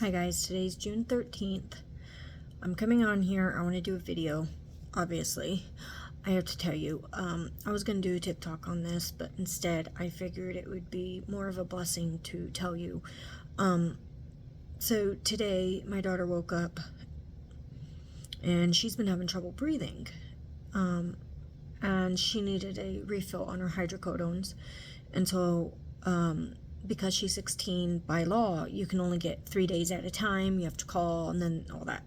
Hi guys, today's June 13th. I'm coming on here. I want to do a video, obviously. I have to tell you, I was going to do a TikTok on this, but instead I figured it would be more of a blessing to tell you. So today my daughter woke up and she's been having trouble breathing. And she needed a refill on her hydrocodones. And so, because she's 16, by law, you can only get 3 days at a time. You have to call and then all that.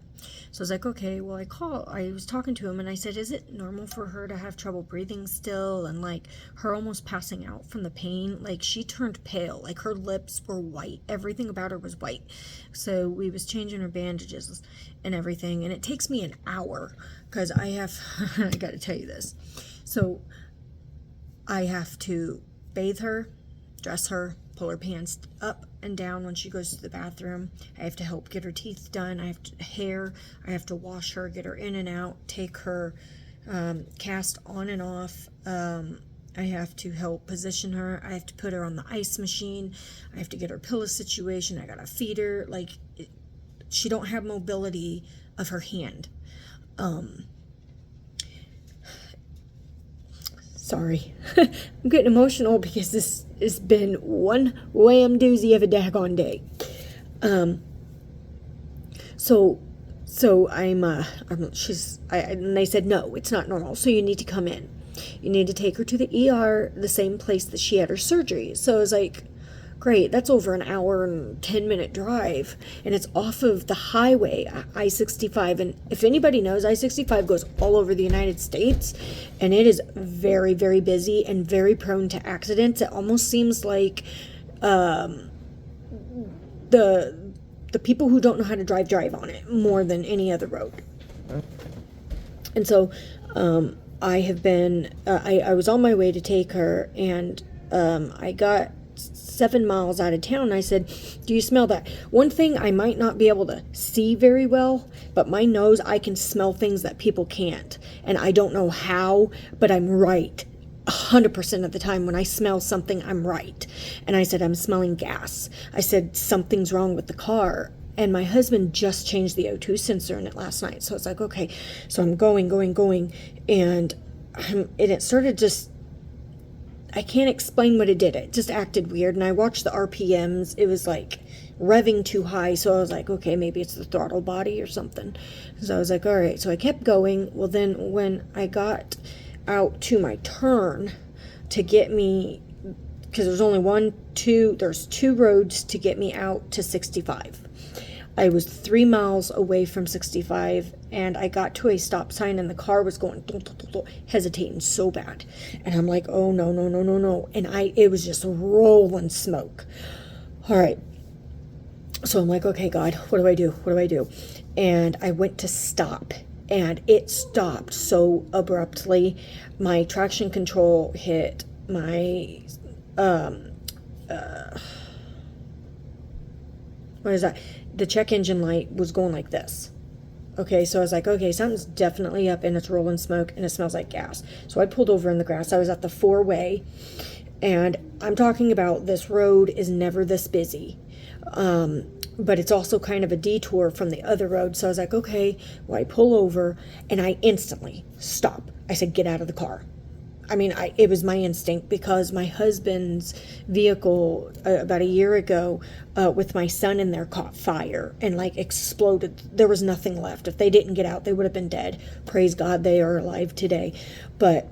So I was like, okay, well, I was talking to him and I said, is it normal for her to have trouble breathing still? And like her almost passing out from the pain. Like she turned pale, like her lips were white. Everything about her was white. So we was changing her bandages and everything. And it takes me an hour because I have, I got to tell you this. So I have to bathe her, dress her, pull her pants up and down when she goes to the bathroom. I have to help get her teeth done. I have to I have to wash her, get her in and out, take her cast on and off. I have to help position her. I have to put her on the ice machine. I have to get her pillow situation. I gotta feed her. Like she don't have mobility of her hand. Sorry, I'm getting emotional because this has been one wham doozy of a daggone day. So and they said, no, it's not normal. So you need to come in. You need to take her to the ER, the same place that she had her surgery. So I was like, great, that's over an hour and 10-minute drive, and it's off of the highway, I-65. And if anybody knows, I-65 goes all over the United States, and it is very, very busy and very prone to accidents. It almost seems like the people who don't know how to drive on it more than any other road. And so I have been, I was on my way to take her, and I got 7 miles out of town. I said, do you smell that? One thing, I might not be able to see very well, but my nose, I can smell things that people can't. And I don't know how, but I'm right 100% of the time. When I smell something, I'm right. And I said, I'm smelling gas. I said, something's wrong with the car. And my husband just changed the O2 sensor in it last night. So I was like, okay. So I'm going. And it started just, I can't explain what it did. It just acted weird. And I watched the RPMs. It was like revving too high. So I was like, okay, maybe it's the throttle body or something. So I was like, all right. So I kept going. Well, then when I got out to my turn to get me, because there's only there's 2 roads to get me out to 65. I was 3 miles away from 65, and I got to a stop sign, and the car was going hesitating so bad. And I'm like, oh, no. And it was just rolling smoke. All right. So I'm like, okay, God, what do I do? And I went to stop, and it stopped so abruptly. My traction control hit my, what is that? The check engine light was going like this. Okay, so I was like, okay, something's definitely up, and it's rolling smoke, and it smells like gas. So I pulled over in the grass. I was at the 4-way, and I'm talking about this road is never this busy. But it's also kind of a detour from the other road. So I was like, okay, well, I pull over, and I instantly stop. I said, get out of the car. I mean, it was my instinct, because my husband's vehicle about a year ago with my son in there caught fire and like exploded. There was nothing left. If they didn't get out, they would have been dead. Praise God, they are alive today. But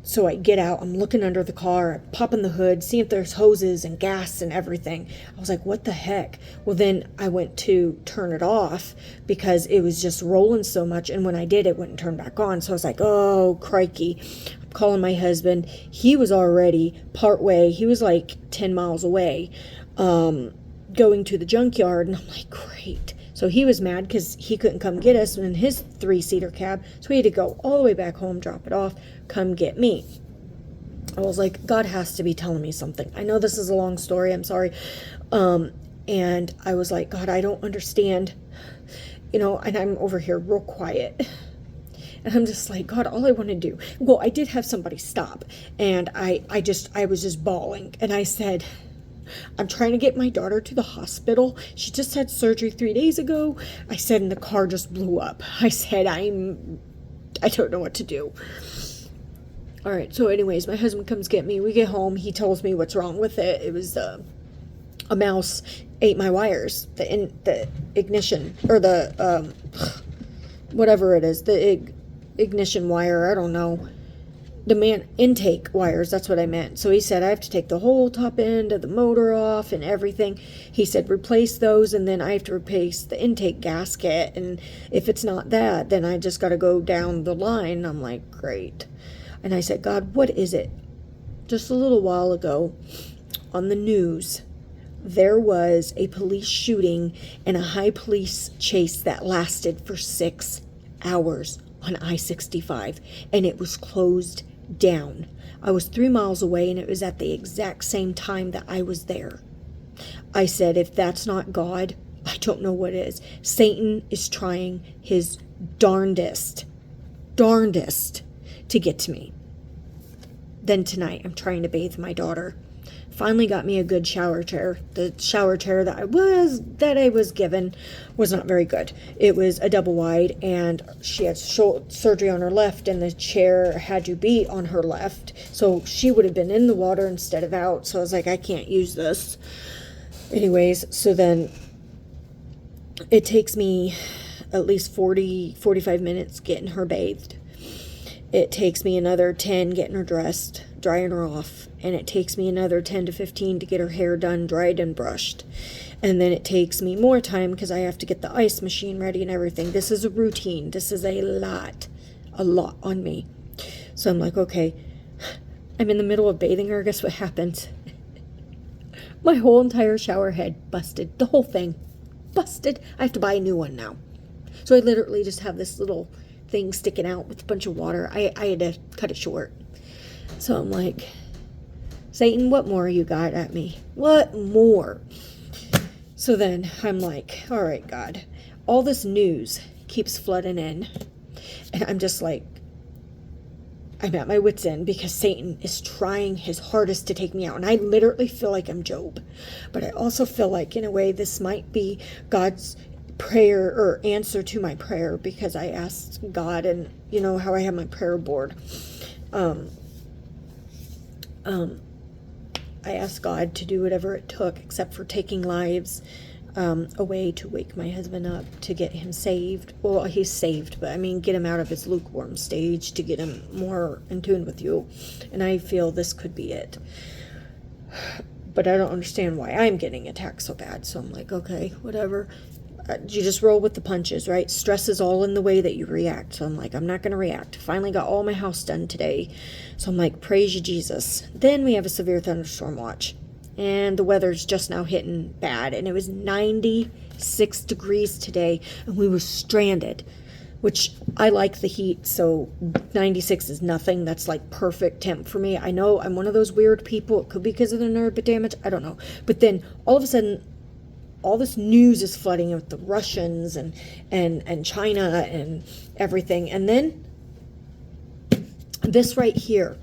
so I get out, I'm looking under the car, I'm popping the hood, seeing if there's hoses and gas and everything. I was like, what the heck? Well, then I went to turn it off because it was just rolling so much. And when I did, it wouldn't turn back on. So I was like, oh, crikey. I'm calling my husband. He was already part way. He was like 10 miles away going to the junkyard. And I'm like, great. So he was mad because he couldn't come get us in his 3-seater cab. So he had to go all the way back home, drop it off, come get me. I was like, God has to be telling me something. I know this is a long story. I'm sorry. And I was like, God, I don't understand. And I'm over here real quiet. And I'm just like, God, all I want to do. Well, I did have somebody stop. And I was just bawling. And I said, I'm trying to get my daughter to the hospital. She just had surgery 3 days ago. I said, and the car just blew up. I said, I don't know what to do. All right, so anyways, my husband comes get me. We get home. He tells me what's wrong with it. It was a mouse ate my wires, the ignition, or the whatever it is, the ignition wire. I don't know. The intake wires, that's what I meant. So he said I have to take the whole top end of the motor off and everything. He said replace those, and then I have to replace the intake gasket, and if it's not that, then I just got to go down the line. I'm like, great. And I said, God, what is it? Just a little while ago on the news, there was a police shooting and a high police chase that lasted for 6 hours on I-65, and it was closed down. I was 3 miles away, and it was at the exact same time that I was there. I said, if that's not God, I don't know what is. Satan is trying his darndest to get to me. Then tonight, I'm trying to bathe my daughter. Finally got me a good shower chair. The shower chair that I was given was not very good. It was a double wide, and she had surgery on her left, and the chair had to be on her left. So she would have been in the water instead of out. So I was like, I can't use this. Anyways, so then it takes me at least 45 minutes getting her bathed. It takes me another 10 getting her dressed, drying her off. And it takes me another 10 to 15 to get her hair done, dried, and brushed. And then it takes me more time because I have to get the ice machine ready and everything. This is a routine. This is a lot on me. So I'm like, okay, I'm in the middle of bathing her. Guess what happens? My whole entire shower head busted. The whole thing busted. I have to buy a new one now. So I literally just have this little thing sticking out with a bunch of water. I had to cut it short. So I'm like, Satan, what more you got at me? What more? So then I'm like, all right, God, all this news keeps flooding in. And I'm just like, I'm at my wit's end because Satan is trying his hardest to take me out. And I literally feel like I'm Job. But I also feel like, in a way, this might be God's prayer or answer to my prayer, because I asked God, and you know how I have my prayer board. I asked God to do whatever it took, except for taking lives away to wake my husband up, to get him saved. Well, he's saved, but I mean, get him out of his lukewarm stage, to get him more in tune with you. And I feel this could be it. But I don't understand why I'm getting attacked so bad. So I'm like, okay, whatever. You just roll with the punches, right? Stress is all in the way that you react. So I'm like, I'm not going to react. Finally got all my house done today. So I'm like, praise you, Jesus. Then we have a severe thunderstorm watch. And the weather's just now hitting bad. And it was 96 degrees today. And we were stranded, which I like the heat. So 96 is nothing. That's like perfect temp for me. I know I'm one of those weird people. It could be because of the nerve damage. I don't know. But then all of a sudden, all this news is flooding with the Russians and China and everything. And then this right here,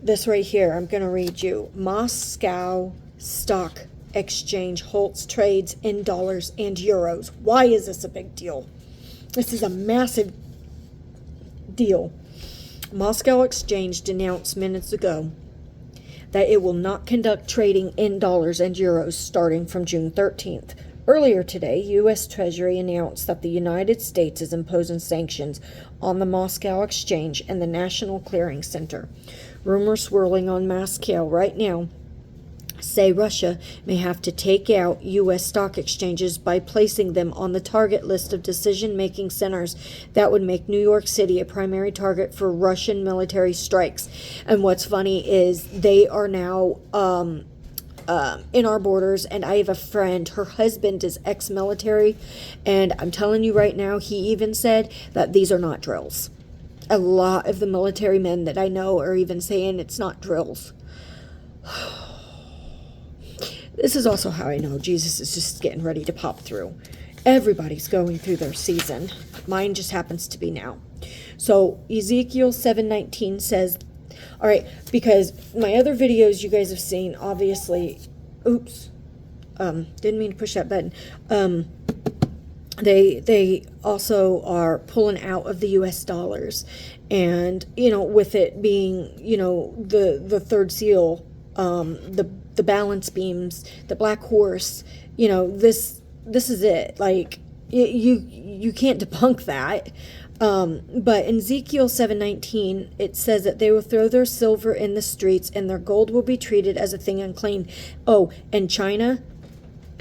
I'm going to read you. Moscow Stock Exchange halts trades in dollars and euros. Why is this a big deal? This is a massive deal. Moscow Exchange announced minutes ago that it will not conduct trading in dollars and euros starting from June 13th. Earlier today, U.S. Treasury announced that the United States is imposing sanctions on the Moscow Exchange and the National Clearing Center. Rumors swirling on Moscow right now say Russia may have to take out U.S. stock exchanges by placing them on the target list of decision-making centers that would make New York City a primary target for Russian military strikes. And what's funny is they are now in our borders, and I have a friend, her husband is ex-military, and I'm telling you right now, he even said that these are not drills. A lot of the military men that I know are even saying it's not drills. This is also how I know Jesus is just getting ready to pop through. Everybody's going through their season. Mine just happens to be now. So Ezekiel 7:19 says, all right, because my other videos you guys have seen, obviously, oops, didn't mean to push that button. They also are pulling out of the US dollars, and with it being the third seal, the balance beams, the black horse, this is it. Like you can't debunk that. But in Ezekiel 7:19, it says that they will throw their silver in the streets and their gold will be treated as a thing unclean. Oh, and China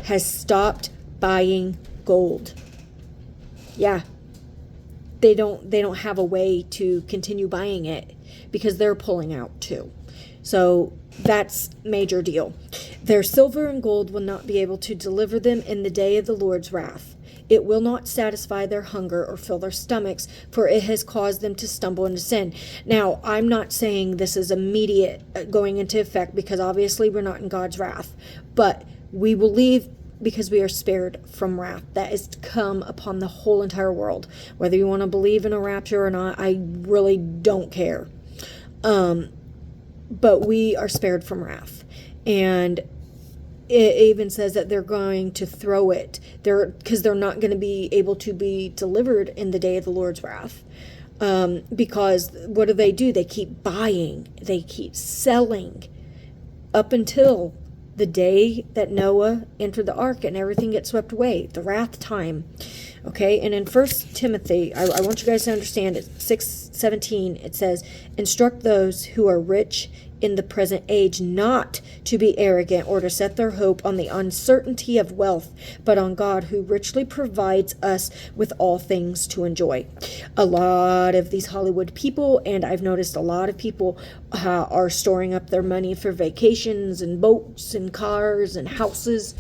has stopped buying gold. Yeah. They don't have a way to continue buying it because they're pulling out too. So that's major deal. Their silver and gold will not be able to deliver them in the day of the Lord's wrath. It will not satisfy their hunger or fill their stomachs, for it has caused them to stumble into sin. Now, I'm not saying this is immediate going into effect, because obviously we're not in God's wrath, but we will leave because we are spared from wrath that is to come upon the whole entire world. Whether you want to believe in a rapture or not, I really don't care. But we are spared from wrath. And it even says that they're going to throw it because they're not going to be able to be delivered in the day of the Lord's wrath. Because what do? They keep buying, they keep selling up until the day that Noah entered the ark and everything gets swept away, the wrath time. Okay, and in 1 Timothy, I want you guys to understand it, 6:17, it says, instruct those who are rich in the present age not to be arrogant or to set their hope on the uncertainty of wealth, but on God, who richly provides us with all things to enjoy. A lot of these Hollywood people, and I've noticed a lot of people are storing up their money for vacations and boats and cars and houses,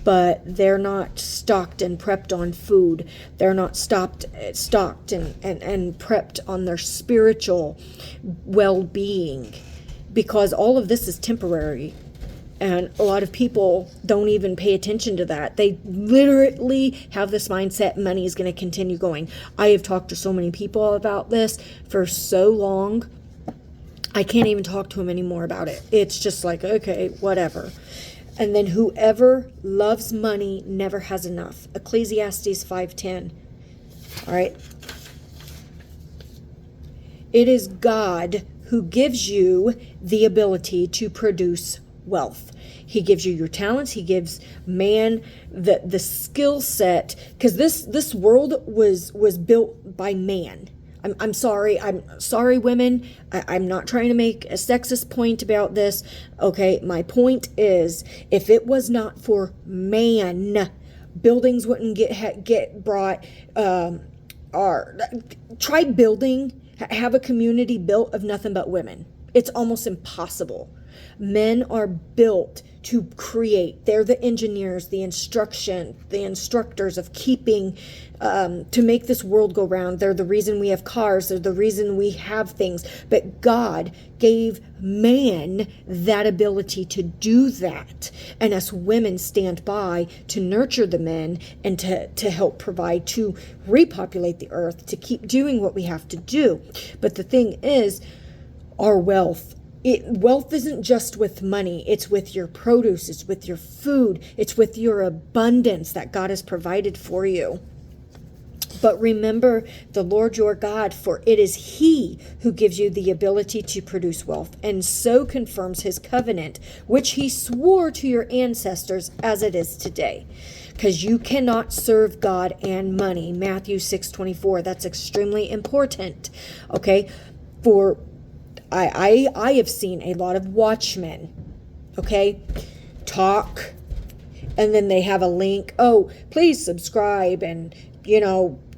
but they're not stocked and prepped on food. They're not stocked and prepped on their spiritual well-being, because all of this is temporary. And a lot of people don't even pay attention to that. They literally have this mindset money is going to continue going. I have talked to so many people about this for so long. I can't even talk to them anymore about it. It's just like, okay, whatever. And then whoever loves money never has enough. Ecclesiastes 5:10. All right. It is God who gives you the ability to produce wealth. He gives you your talents. He gives man the skill set, because this world was built by man. I'm sorry, women. I'm not trying to make a sexist point about this. Okay, my point is, if it was not for man, buildings wouldn't get brought. Try building. Have a community built of nothing but women. It's almost impossible. Men are built to create. They're the engineers, the instructors of keeping, to make this world go round. They're the reason we have cars. They're the reason we have things. But God gave man that ability to do that. And us women stand by to nurture the men and to help provide, to repopulate the earth, to keep doing what we have to do. But the thing is, our wealth. Wealth isn't just with money. It's with your produce. It's with your food. It's with your abundance that God has provided for you. But remember the Lord your God, for it is He who gives you the ability to produce wealth, and so confirms His covenant, which He swore to your ancestors as it is today. Because you cannot serve God and money. Matthew 6:24. That's extremely important. Okay? For I have seen a lot of watchmen, okay, talk, and then they have a link. Oh, please subscribe and,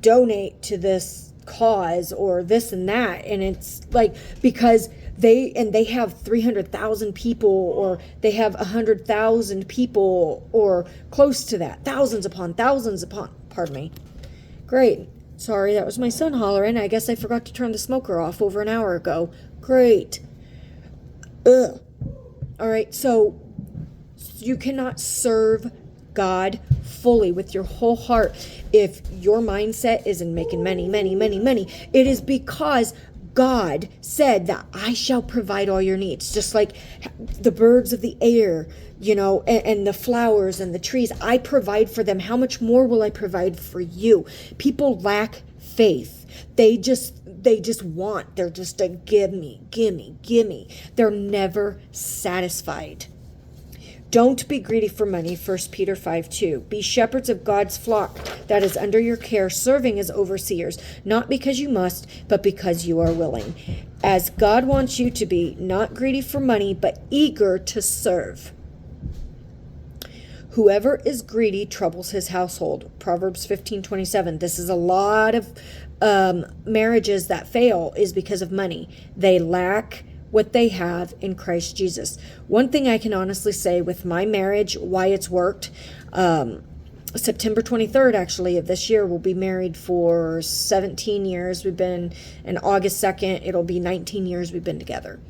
donate to this cause or this and that. And it's like, because they have 300,000 people, or they have 100,000 people, or close to that, thousands upon, pardon me. Great. Sorry, that was my son hollering. I guess I forgot to turn the smoker off over an hour ago. Great. Ugh. All right, so you cannot serve God fully with your whole heart if your mindset is in making money. It is because God said that I shall provide all your needs, just like the birds of the air, and the flowers and the trees. I provide for them. How much more will I provide for you? People lack faith. They're just a gimme. They're never satisfied. Don't be greedy for money, 1 Peter 5:2. Be shepherds of God's flock that is under your care, serving as overseers, not because you must, but because you are willing. As God wants you to be, not greedy for money, but eager to serve. Whoever is greedy troubles his household. Proverbs 15:27. This is a lot of marriages that fail is because of money. They lack what they have in Christ Jesus. One thing I can honestly say with my marriage, why it's worked, September 23rd, actually, of this year, we'll be married for 17 years. We've been, in August 2nd, it'll be 19 years we've been together.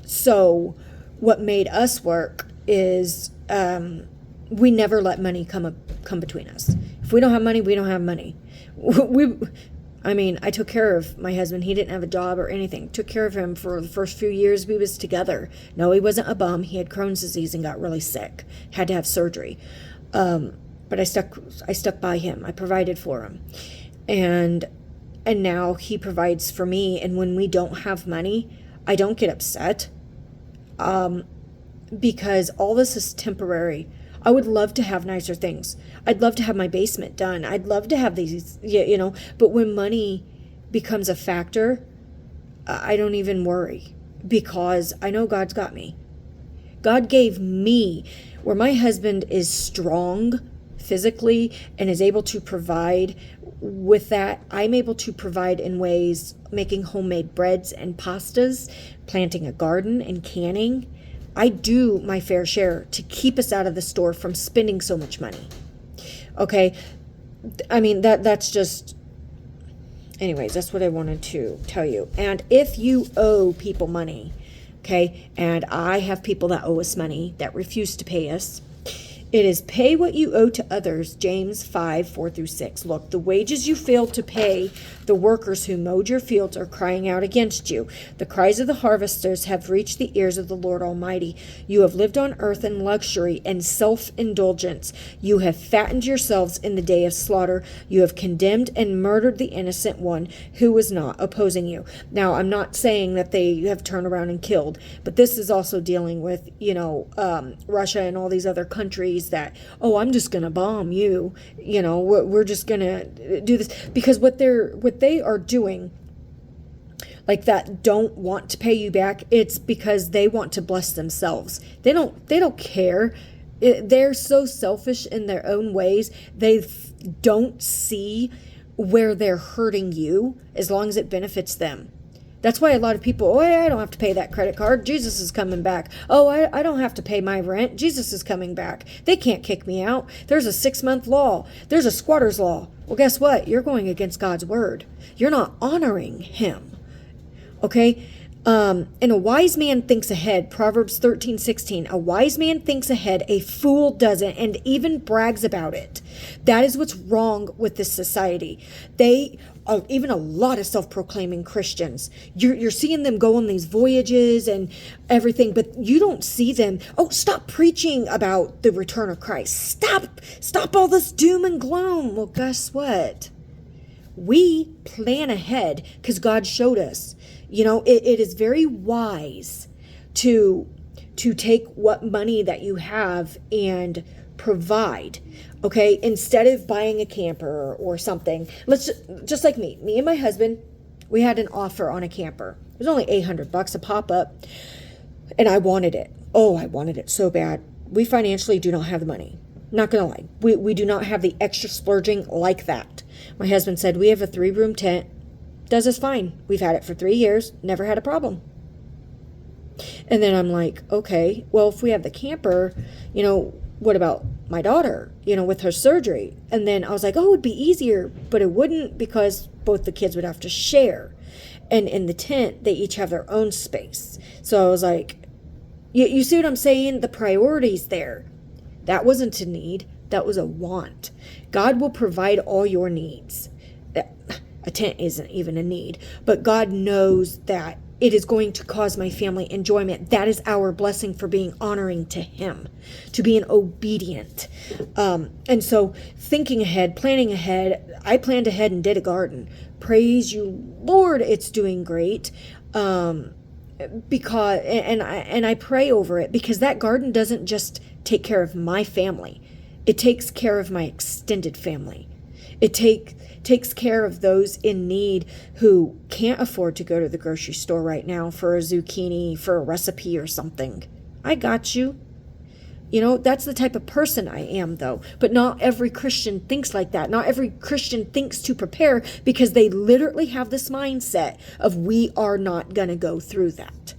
So what made us work is we never let money come between us. If we don't have money, we don't have money. I took care of my husband. He didn't have a job or anything. Took care of him for the first few years we was together. No, he wasn't a bum. He had Crohn's disease and got really sick. Had to have surgery. But I stuck by him. I provided for him. And now he provides for me. And when we don't have money, I don't get upset. Because all this is temporary. I would love to have nicer things. I'd love to have my basement done. I'd love to have these, but when money becomes a factor, I don't even worry because I know God's got me. God gave me, where my husband is strong physically and is able to provide with that, I'm able to provide in ways, making homemade breads and pastas, planting a garden and canning. I do my fair share to keep us out of the store from spending so much money. Okay. That's just, anyways, that's what I wanted to tell you. And if you owe people money, okay, and I have people that owe us money that refuse to pay us, it is pay what you owe to others, James 5:4-6. Look, the wages you failed to pay the workers who mowed your fields are crying out against you. The cries of the harvesters have reached the ears of the Lord Almighty. You have lived on earth in luxury and self-indulgence. You have fattened yourselves in the day of slaughter. You have condemned and murdered the innocent one who was not opposing you. Now, I'm not saying that they have turned around and killed, but this is also dealing with, Russia and all these other countries that, I'm just going to bomb you. We're just going to do this because what they are doing, like that, don't want to pay you back. It's because they want to bless themselves. They don't care. They're so selfish in their own ways. They don't see where they're hurting you as long as it benefits them. That's why a lot of people, I don't have to pay that credit card. Jesus is coming back. I don't have to pay my rent. Jesus is coming back. They can't kick me out. There's a 6-month law. There's a squatter's law. Well, guess what? You're going against God's word. You're not honoring him. Okay? And a wise man thinks ahead. Proverbs 13:16. A wise man thinks ahead. A fool doesn't, and even brags about it. That is what's wrong with this society. Even a lot of self-proclaiming Christians, you're seeing them go on these voyages and everything, but you don't see them. Stop preaching about the return of Christ. Stop all this doom and gloom. Well, guess what? We plan ahead because God showed us. It is very wise to take what money that you have and provide. Okay, instead of buying a camper or something, let's just like me and my husband, we had an offer on a camper. It was only $800 a pop-up, and I wanted it. I wanted it so bad. We financially do not have the money. Not gonna lie, we do not have the extra splurging like that. My husband said we have a 3-room tent. Does us fine. We've had it for 3 years. Never had a problem. And then I'm like, okay, well, if we have the camper, what about my daughter, with her surgery? And then I was like, it would be easier, but it wouldn't because both the kids would have to share. And in the tent, they each have their own space. So I was like, you see what I'm saying? The priorities there. That wasn't a need. That was a want. God will provide all your needs. A tent isn't even a need. But God knows that it is going to cause my family enjoyment. That is our blessing for being honoring to Him, to being obedient. And so thinking ahead, planning ahead, I planned ahead and did a garden. Praise you, Lord, it's doing great. Because I pray over it, because that garden doesn't just take care of my family. It takes care of my extended family. It takes care of those in need who can't afford to go to the grocery store right now for a zucchini, for a recipe or something. I got you. You know, that's the type of person I am, though. But not every Christian thinks like that. Not every Christian thinks to prepare, because they literally have this mindset of we are not going to go through that.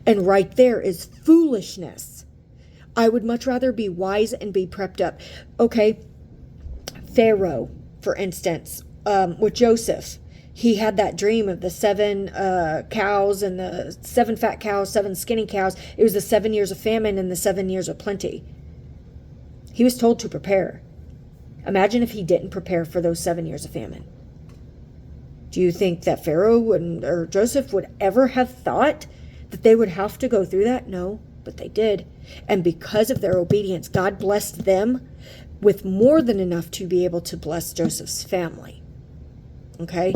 And right there is foolishness. I would much rather be wise and be prepped up. Okay, Pharaoh, for instance, with Joseph, he had that dream of the 7 cows and the 7 fat cows, 7 skinny cows. It was the 7 years of famine and the 7 years of plenty. He was told to prepare. Imagine if he didn't prepare for those 7 years of famine. Do you think that Pharaoh or Joseph would ever have thought that they would have to go through that? No, but they did. And because of their obedience, God blessed them with more than enough to be able to bless Joseph's family. Okay?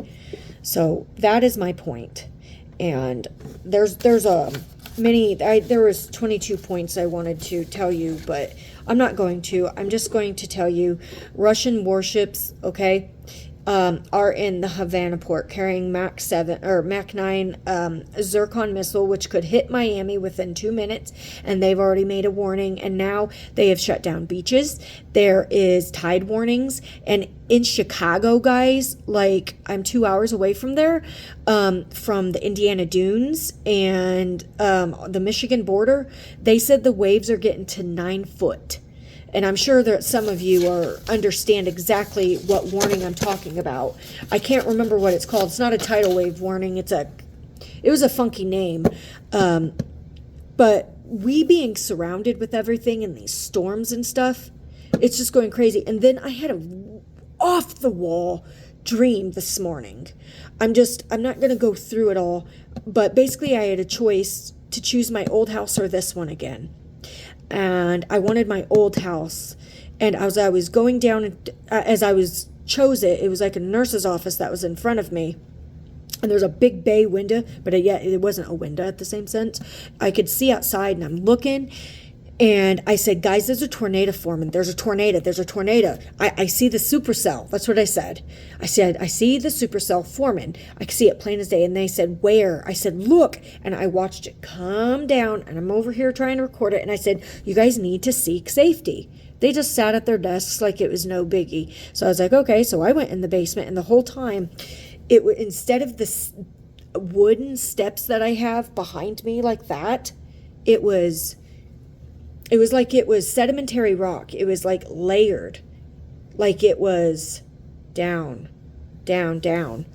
So that is my point. And there's a there was 22 points I wanted to tell you, but I'm not going to. I'm just going to tell you Russian warships, okay, are in the Havana port carrying Mach 9 Zircon missile, which could hit Miami within 2 minutes, and they've already made a warning, and now they have shut down beaches. There is tide warnings, and in Chicago, guys, like I'm 2 hours away from there, from the Indiana Dunes and the Michigan border, they said the waves are getting to 9 foot. And I'm sure that some of you understand exactly what warning I'm talking about. I can't remember what it's called. It's not a tidal wave warning. It was a funky name. But we being surrounded with everything and these storms and stuff, it's just going crazy. And then I had a off the wall dream this morning. I'm not going to go through it all, but basically I had a choice to choose my old house or this one again. And I wanted my old house. And as I was going down, chose it was like a nurse's office that was in front of me. And there's a big bay window, but yet it wasn't a window at the same sense. I could see outside, and I'm looking, and I said, guys, there's a tornado forming. There's a tornado. I see the supercell. That's what I said. I said, I see the supercell forming. I can see it plain as day. And they said, where? I said, look. And I watched it come down, and I'm over here trying to record it. And I said, you guys need to seek safety. They just sat at their desks like it was no biggie. So I was like, okay. So I went in the basement, and the whole time, instead of the wooden steps that I have behind me like that, it was like it was sedimentary rock. It was like layered, like it was down. It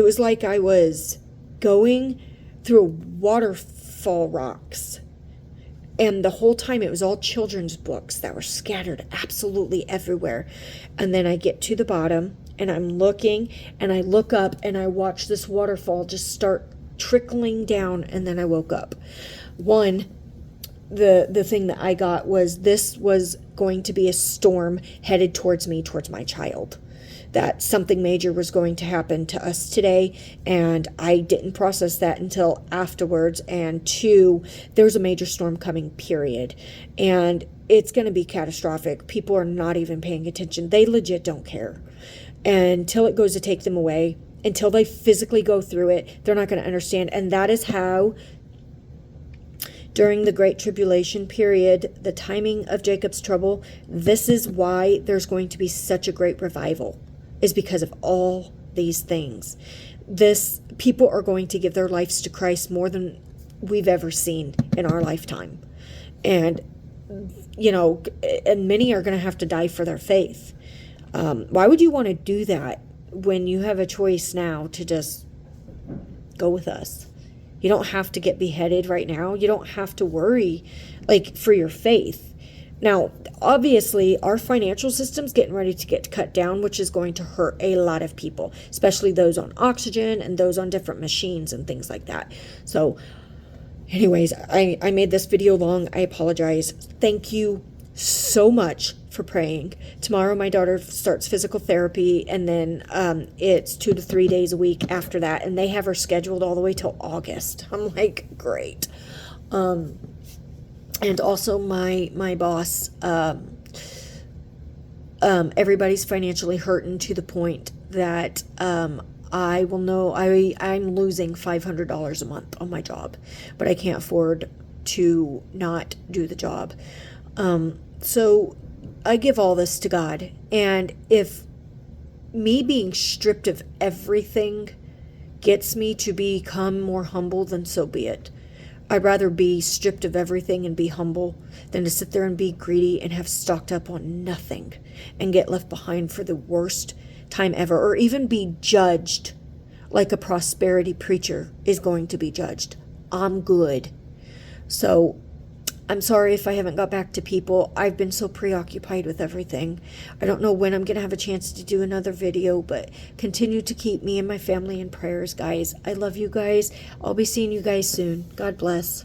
was like I was going through waterfall rocks. And the whole time it was all children's books that were scattered absolutely everywhere. And then I get to the bottom, and I'm looking, and I look up, and I watch this waterfall just start trickling down, and then I woke up. The thing that I got was this was going to be a storm headed towards me, towards my child. That something major was going to happen to us today, and I didn't process that until afterwards. And 2, there's a major storm coming, period. And it's going to be catastrophic. People are not even paying attention. They legit don't care. And until it goes to take them away, until they physically go through it, they're not going to understand. And that is how, during the Great Tribulation period, the timing of Jacob's trouble, this is why there's going to be such a great revival, is because of all these things. People are going to give their lives to Christ more than we've ever seen in our lifetime. And, and many are going to have to die for their faith. Why would you want to do that when you have a choice now to just go with us? You don't have to get beheaded right now. You don't have to worry, for your faith. Now, obviously, our financial system's getting ready to get cut down, which is going to hurt a lot of people, especially those on oxygen and those on different machines and things like that. So, anyways, I made this video long. I apologize. Thank you so much for praying. Tomorrow, my daughter starts physical therapy, and then it's 2 to 3 days a week after that, and they have her scheduled all the way till August. I'm like, great. And also my boss, everybody's financially hurting to the point that I will know I'm losing $500 a month on my job, but I can't afford to not do the job. So I give all this to God, and if me being stripped of everything gets me to become more humble, then so be it. I'd rather be stripped of everything and be humble than to sit there and be greedy and have stocked up on nothing and get left behind for the worst time ever, or even be judged like a prosperity preacher is going to be judged. I'm good. So I'm sorry if I haven't got back to people. I've been so preoccupied with everything. I don't know when I'm going to have a chance to do another video, but continue to keep me and my family in prayers, guys. I love you guys. I'll be seeing you guys soon. God bless.